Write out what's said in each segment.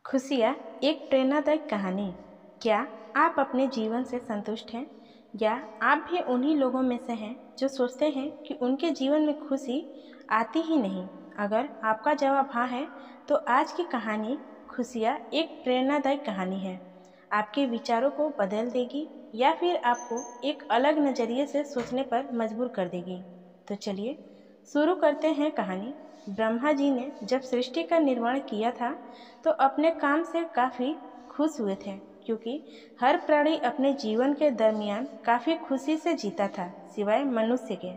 खुशियाँ एक प्रेरणादायक कहानी। क्या आप अपने जीवन से संतुष्ट हैं या आप भी उन्हीं लोगों में से हैं जो सोचते हैं कि उनके जीवन में खुशी आती ही नहीं? अगर आपका जवाब हाँ है तो आज की कहानी खुशियाँ एक प्रेरणादायक कहानी है। आपके विचारों को बदल देगी या फिर आपको एक अलग नज़रिए से सोचने पर मजबूर कर देगी। तो चलिए शुरू करते हैं कहानी। ब्रह्मा जी ने जब सृष्टि का निर्माण किया था तो अपने काम से काफ़ी खुश हुए थे, क्योंकि हर प्राणी अपने जीवन के दरमियान काफ़ी खुशी से जीता था, सिवाय मनुष्य के।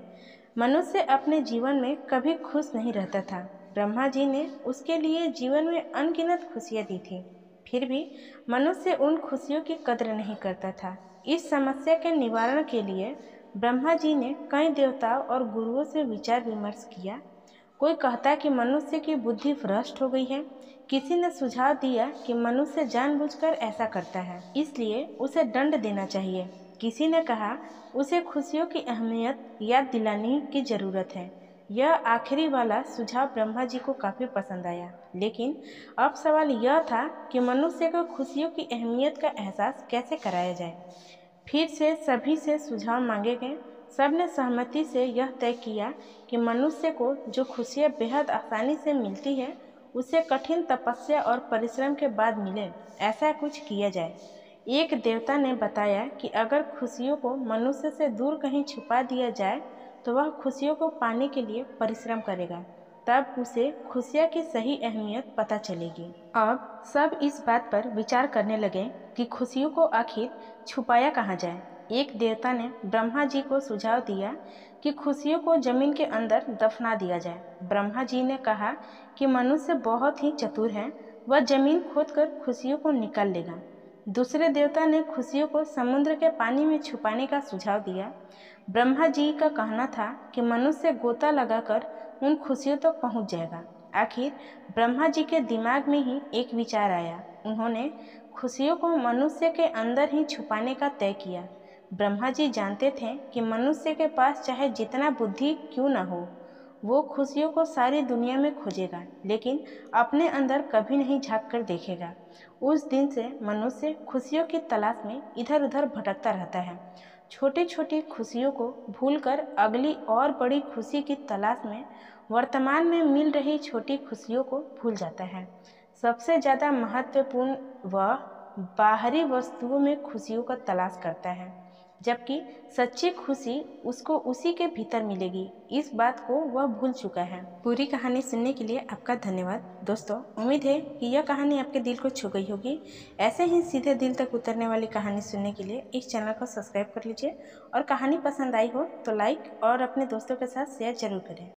मनुष्य अपने जीवन में कभी खुश नहीं रहता था। ब्रह्मा जी ने उसके लिए जीवन में अनगिनत खुशियाँ दी थी, फिर भी मनुष्य उन खुशियों की कद्र नहीं करता था। इस समस्या के निवारण के लिए ब्रह्मा जी ने कई देवताओं और गुरुओं से विचार विमर्श किया। कोई कहता कि मनुष्य की बुद्धि भ्रष्ट हो गई है, किसी ने सुझाव दिया कि मनुष्य जानबूझकर ऐसा करता है, इसलिए उसे दंड देना चाहिए। किसी ने कहा उसे खुशियों की अहमियत याद दिलाने की जरूरत है। यह आखिरी वाला सुझाव ब्रह्मा जी को काफ़ी पसंद आया, लेकिन अब सवाल यह था कि मनुष्य को खुशियों की अहमियत का एहसास कैसे कराया जाए। फिर से सभी से सुझाव मांगे गए। सबने सहमति से यह तय किया कि मनुष्य को जो खुशियाँ बेहद आसानी से मिलती है, उसे कठिन तपस्या और परिश्रम के बाद मिले, ऐसा कुछ किया जाए। एक देवता ने बताया कि अगर खुशियों को मनुष्य से दूर कहीं छुपा दिया जाए तो वह खुशियों को पाने के लिए परिश्रम करेगा, तब उसे खुशियाँ की सही अहमियत पता चलेगी। अब सब इस बात पर विचार करने लगे कि खुशियों को आखिर छुपाया कहाँ जाए। एक देवता ने ब्रह्मा जी को सुझाव दिया कि खुशियों को जमीन के अंदर दफना दिया जाए। ब्रह्मा जी ने कहा कि मनुष्य बहुत ही चतुर है, वह जमीन खोदकर खुशियों को निकाल लेगा। दूसरे देवता ने खुशियों को समुद्र के पानी में छुपाने का सुझाव दिया। ब्रह्मा जी का कहना था कि मनुष्य गोता लगाकर उन खुशियों तक पहुंच जाएगा। आखिर ब्रह्मा जी के दिमाग में ही एक विचार आया। उन्होंने खुशियों को मनुष्य के अंदर ही छुपाने का तय किया। ब्रह्मा जी जानते थे कि मनुष्य के पास चाहे जितना बुद्धि क्यों न हो, वो खुशियों को सारी दुनिया में खोजेगा, लेकिन अपने अंदर कभी नहीं झांक कर देखेगा। उस दिन से मनुष्य खुशियों की तलाश में इधर उधर भटकता रहता है। छोटी छोटी खुशियों को भूलकर अगली और बड़ी खुशी की तलाश में वर्तमान में मिल रही छोटी खुशियों को भूल जाता है। सबसे ज़्यादा महत्वपूर्ण वह बाहरी वस्तुओं में खुशियों का तलाश करता है, जबकि सच्ची खुशी उसको उसी के भीतर मिलेगी। इस बात को वह भूल चुका है। पूरी कहानी सुनने के लिए आपका धन्यवाद। दोस्तों, उम्मीद है कि यह कहानी आपके दिल को छू गई होगी। ऐसे ही सीधे दिल तक उतरने वाली कहानी सुनने के लिए इस चैनल को सब्सक्राइब कर लीजिए और कहानी पसंद आई हो तो लाइक और अपने दोस्तों के साथ शेयर जरूर करें।